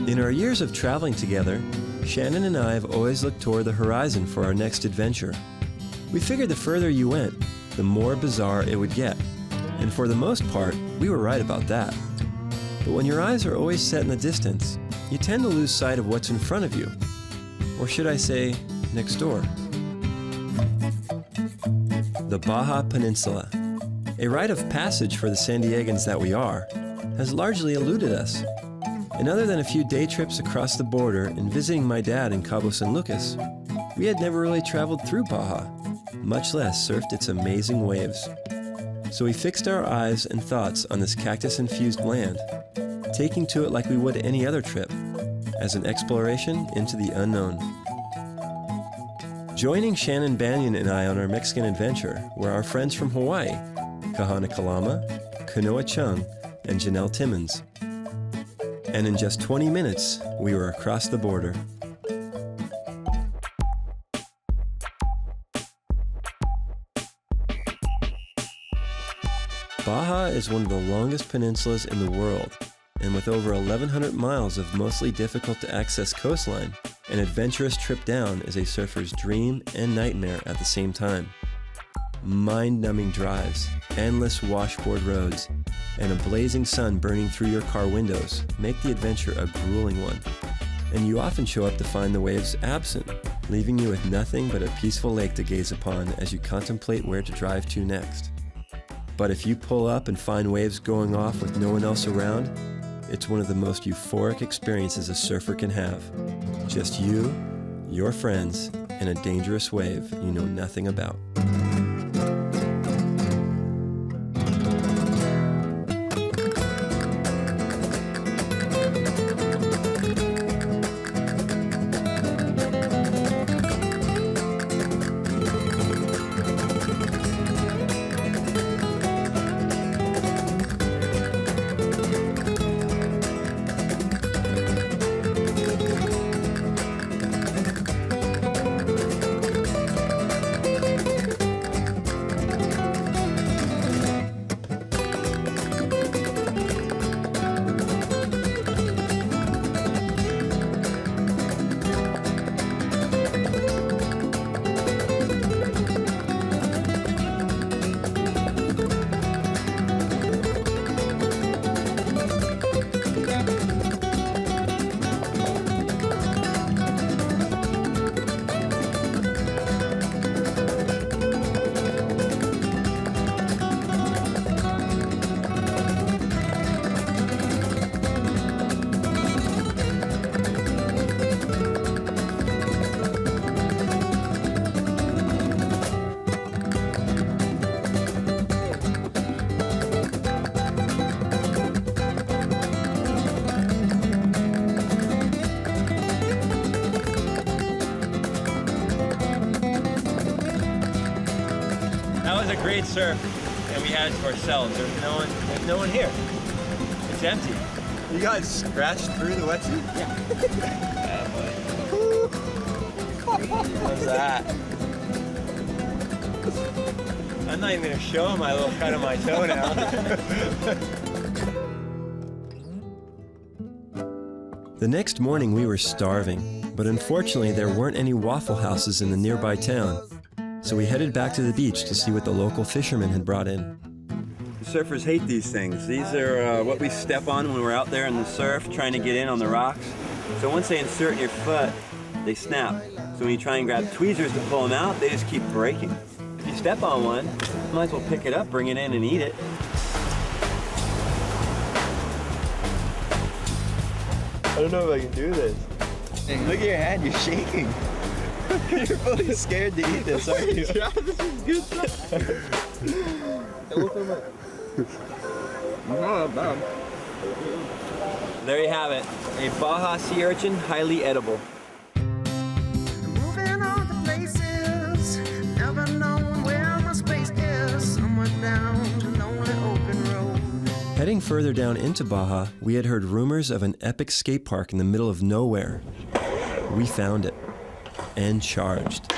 In our years of traveling together, Shannon and I have always looked toward the horizon for our next adventure. We figured the further you went, the more bizarre it would get. And for the most part, we were right about that. But when your eyes are always set in the distance, you tend to lose sight of what's in front of you. Or should I say, next door. The Baja Peninsula, a rite of passage for the San Diegans that we are, has largely eluded us. And other than a few day trips across the border and visiting my dad in Cabo San Lucas, we had never really traveled through Baja, much less surfed its amazing waves. So we fixed our eyes and thoughts on this cactus-infused land, taking to it like we would any other trip, as an exploration into the unknown. Joining Shannon Banyan and I on our Mexican adventure were our friends from Hawaii, Kahana Kalama, Kanoa Chung, and Janelle Timmons. And in just 20 minutes, we were across the border. Baja is one of the longest peninsulas in the world, and with over 1,100 miles of mostly difficult to access coastline, an adventurous trip down is a surfer's dream and nightmare at the same time. Mind-numbing drives, endless washboard roads, and a blazing sun burning through your car windows make the adventure a grueling one. And you often show up to find the waves absent, leaving you with nothing but a peaceful lake to gaze upon as you contemplate where to drive to next. But if you pull up and find waves going off with no one else around, it's one of the most euphoric experiences a surfer can have. Just you, your friends, and a dangerous wave you know nothing about. A great surf, and we had it to ourselves. There's no one here. It's empty. You guys scratched through the wetsuit? Yeah. How's that? I'm not even gonna show him my little cut on my toe now. The next morning we were starving, but unfortunately there weren't any Waffle Houses in the nearby town. So we headed back to the beach to see what the local fishermen had brought in. Surfers hate these things. These are what we step on when we're out there in the surf trying to get in on the rocks. So once they insert your foot, they snap. So when you try and grab tweezers to pull them out, they just keep breaking. If you step on one, you might as well pick it up, bring it in, and eat it. I don't know if I can do this. Hey, look at your hand, you're shaking. You're fully scared to eat this, aren't you? Yeah, this is good stuff. There you have it, a Baja sea urchin, highly edible. Moving on to places, never knowing where my space is. Somewhere down the lonely open road. Heading further down into Baja, we had heard rumors of an epic skate park in the middle of nowhere. We found it. And charged.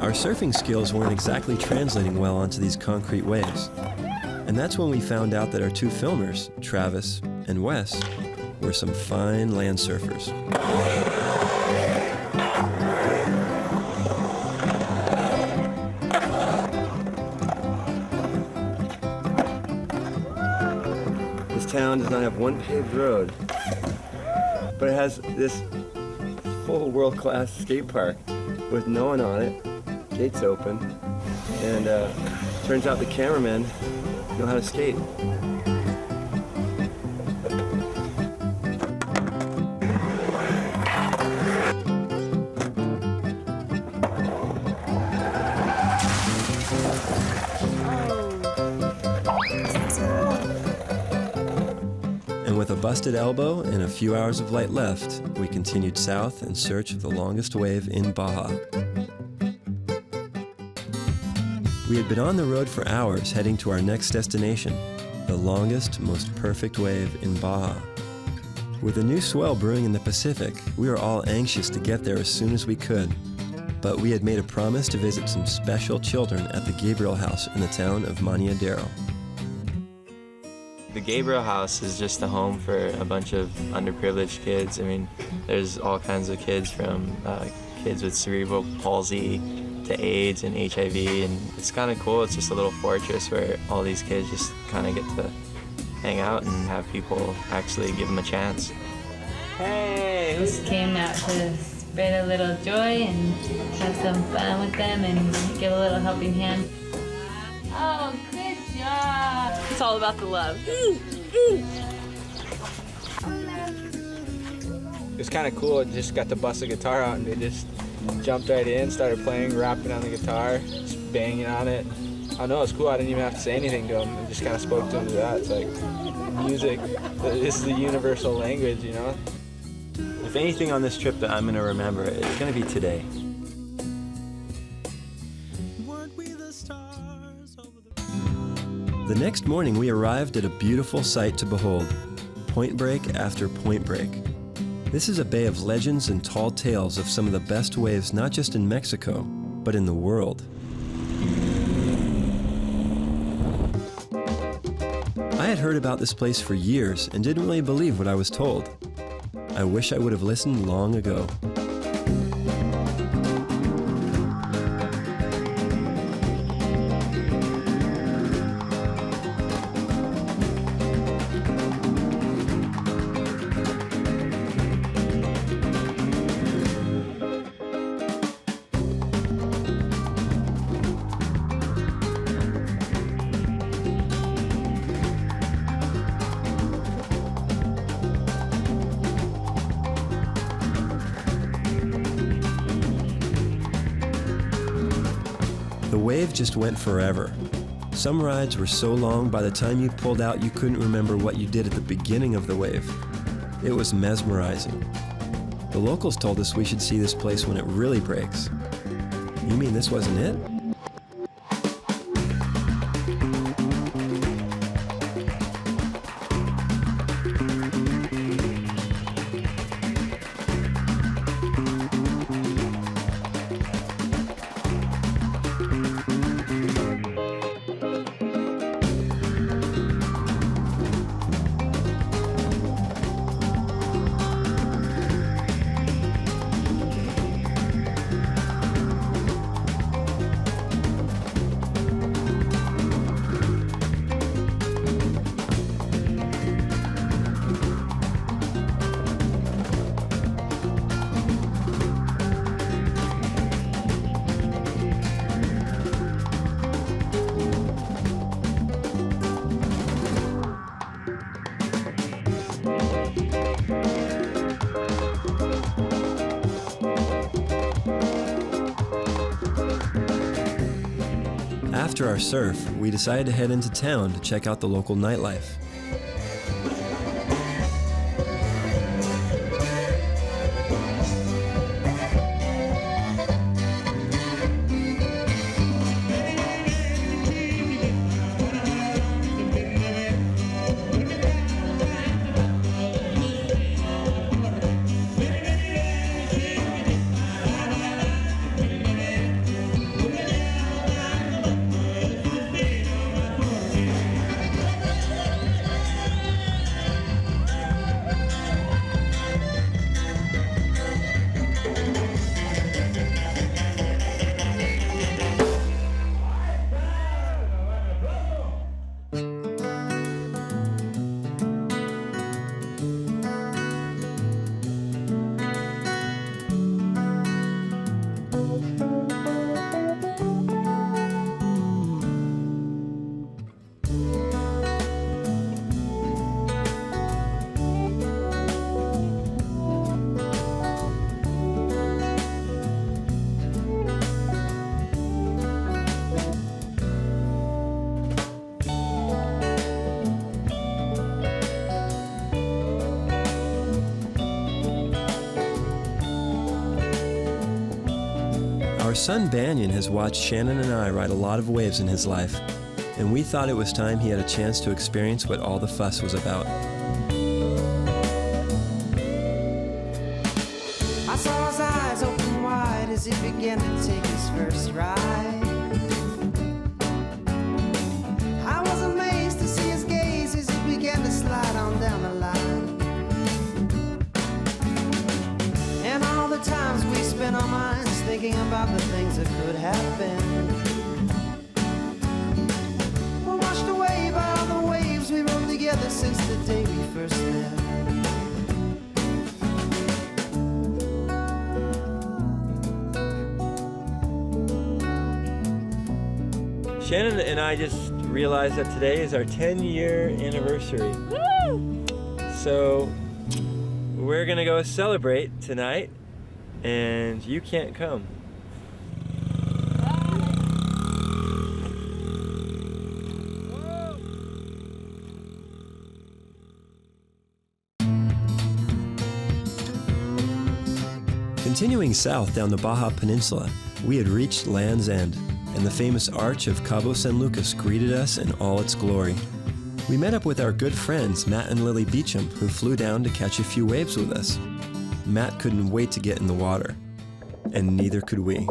Our surfing skills weren't exactly translating well onto these concrete waves. And that's when we found out that our two filmers, Travis and Wes, were some fine land surfers. This town does not have one paved road, but it has this full world-class skate park with no one on it, gates open, and turns out the cameramen know how to skate. And with a busted elbow and a few hours of light left, we continued south in search of the longest wave in Baja. We had been on the road for hours heading to our next destination, the longest, most perfect wave in Baja. With a new swell brewing in the Pacific, we were all anxious to get there as soon as we could. But we had made a promise to visit some special children at the Gabriel house in the town of Maniadero. The Gabriel house is just a home for a bunch of underprivileged kids. I mean, there's all kinds of kids from kids with cerebral palsy to AIDS and HIV, and it's kind of cool. It's just a little fortress where all these kids just kind of get to hang out and have people actually give them a chance. Hey, Just came out to spread a little joy and have some fun with them and give a little helping hand. Oh, good job! It's all about the love. It was kind of cool. I just got to bust a guitar out and they just jumped right in, started playing, rapping on the guitar, just banging on it. I don't know, it was cool. I didn't even have to say anything to them. I just kind of spoke to them to that. It's like music. This is the universal language, you know? If anything on this trip that I'm going to remember, it's going to be today. The next morning, we arrived at a beautiful sight to behold, point break after point break. This is a bay of legends and tall tales of some of the best waves not just in Mexico, but in the world. I had heard about this place for years and didn't really believe what I was told. I wish I would have listened long ago. The wave just went forever. Some rides were so long by the time you pulled out you couldn't remember what you did at the beginning of the wave. It was mesmerizing. The locals told us we should see this place when it really breaks. You mean this wasn't it? After our surf, we decided to head into town to check out the local nightlife. son Banyan has watched Shannon and I ride a lot of waves in his life, and we thought it was time he had a chance to experience what all the fuss was about. I saw his eyes open wide as he began to take his first ride. I was amazed to see his gaze as he began to slide on down the line. And all the times we spent our minds thinking about the things that could have been were washed away by all the waves we rode together since the day we first met. Shannon and I just realized that today is our 10-year anniversary. Woo! So we're gonna go celebrate tonight, and you can't come. Continuing south down the Baja Peninsula, we had reached Land's End, and the famous arch of Cabo San Lucas greeted us in all its glory. We met up with our good friends Matt and Lily Beecham, who flew down to catch a few waves with us. Matt couldn't wait to get in the water, and neither could we.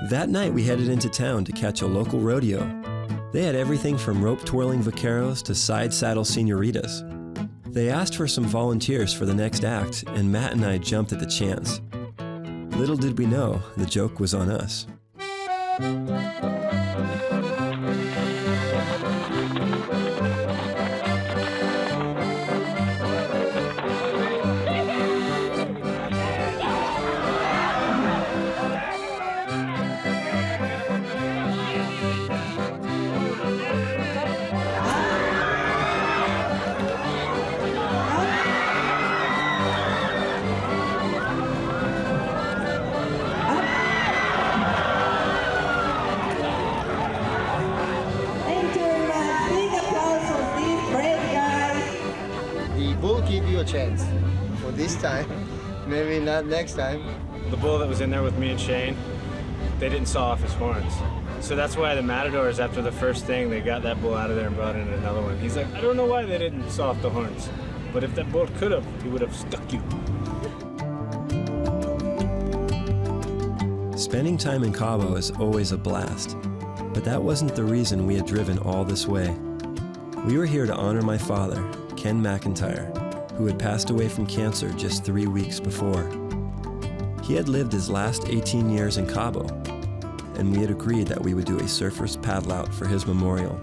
That night we headed into town to catch a local rodeo. They had everything from rope-twirling vaqueros to side-saddle senoritas. They asked for some volunteers for the next act, and Matt and I jumped at the chance. Little did we know, the joke was on us. Chance for this time, maybe not next time. The bull that was in there with me and Shane, they didn't saw off his horns. So that's why the matadors, after the first thing, they got that bull out of there and brought in another one. He's like, I don't know why they didn't saw off the horns, but if that bull could have, he would have stuck you. Spending time in Cabo is always a blast, but that wasn't the reason we had driven all this way. We were here to honor my father, Ken McIntyre, who had passed away from cancer just 3 weeks before. He had lived his last 18 years in Cabo, and we had agreed that we would do a surfer's paddle out for his memorial.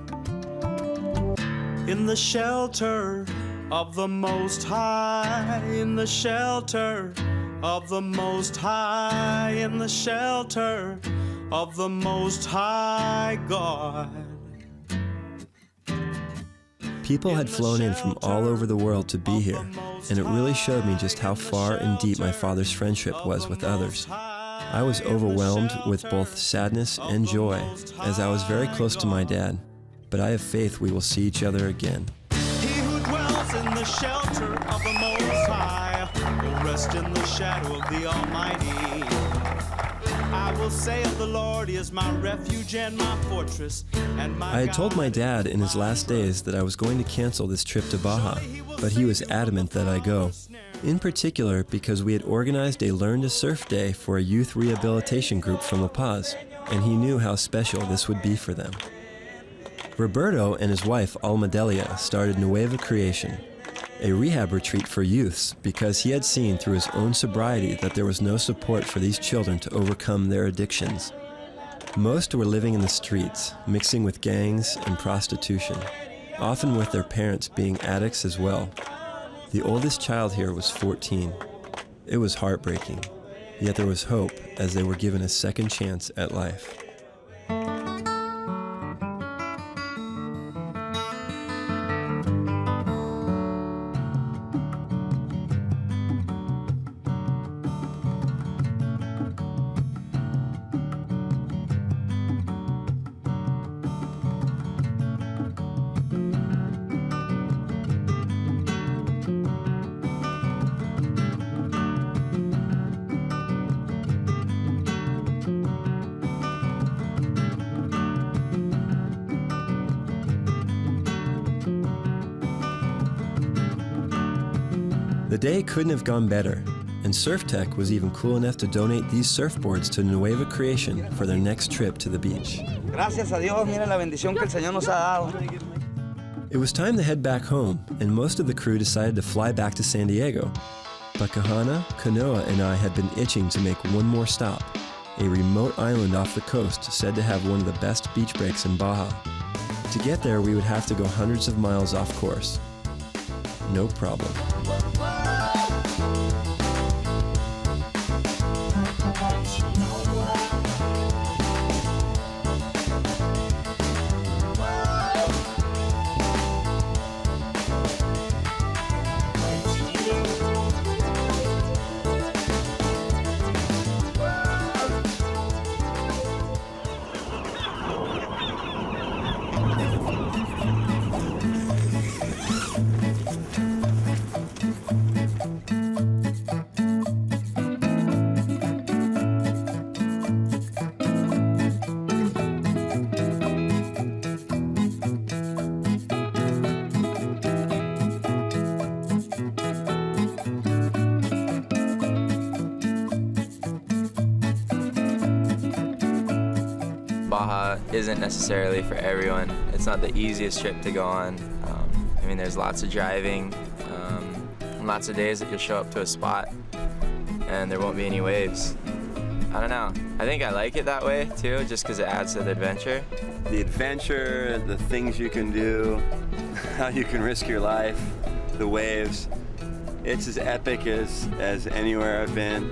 In the shelter of the Most High, in the shelter of the Most High, in the shelter of the Most High God. People had flown in from all over the world to be here, and it really showed me just how far and deep my father's friendship was with others. I was overwhelmed with both sadness and joy, as I was very close to my dad, but I have faith we will see each other again. He who dwells in the shelter of the Most High will rest in the shadow of the Almighty. I will say of the Lord, He is my refuge and my fortress and my I had told my God. dad in his last days that I was going to cancel this trip to Baja, but he was adamant that I go. In particular because we had organized a Learn to Surf Day for a youth rehabilitation group from La Paz, and he knew how special this would be for them. Roberto and his wife Almadelia started Nueva Creation, a rehab retreat for youths, because he had seen through his own sobriety that there was no support for these children to overcome their addictions. Most were living in the streets, mixing with gangs and prostitution, often with their parents being addicts as well. The oldest child here was 14. It was heartbreaking, yet there was hope as they were given a second chance at life. The day couldn't have gone better, and Surf Tech was even cool enough to donate these surfboards to Nueva Creation for their next trip to the beach. Gracias a Dios, mira la bendición que el Señor nos ha dado. It was time to head back home, and most of the crew decided to fly back to San Diego. But Kahana, Kanoa, and I had been itching to make one more stop, a remote island off the coast said to have one of the best beach breaks in Baja. To get there, we would have to go hundreds of miles off course. No problem. Baja isn't necessarily for everyone. It's not the easiest trip to go on. I mean, there's lots of driving, and lots of days that you'll show up to a spot and there won't be any waves. I don't know. I think I like it that way too, just because it adds to the adventure. The adventure, the things you can do, how you can risk your life, the waves. It's as epic as anywhere I've been.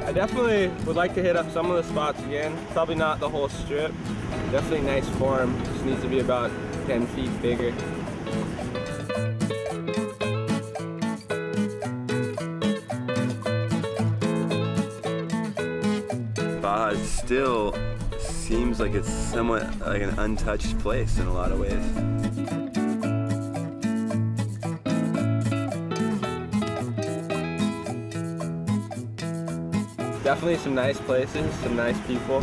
I definitely would like to hit up some of the spots again. Probably not the whole strip. Definitely nice form. Just needs to be about 10 feet bigger. Baja still seems like it's somewhat like an untouched place in a lot of ways. Definitely some nice places, some nice people.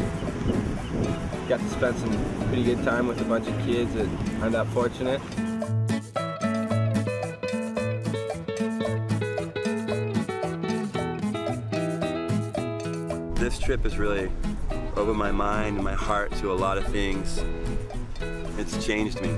Got to spend some pretty good time with a bunch of kids that aren't that fortunate. This trip has really opened my mind and my heart to a lot of things. It's changed me.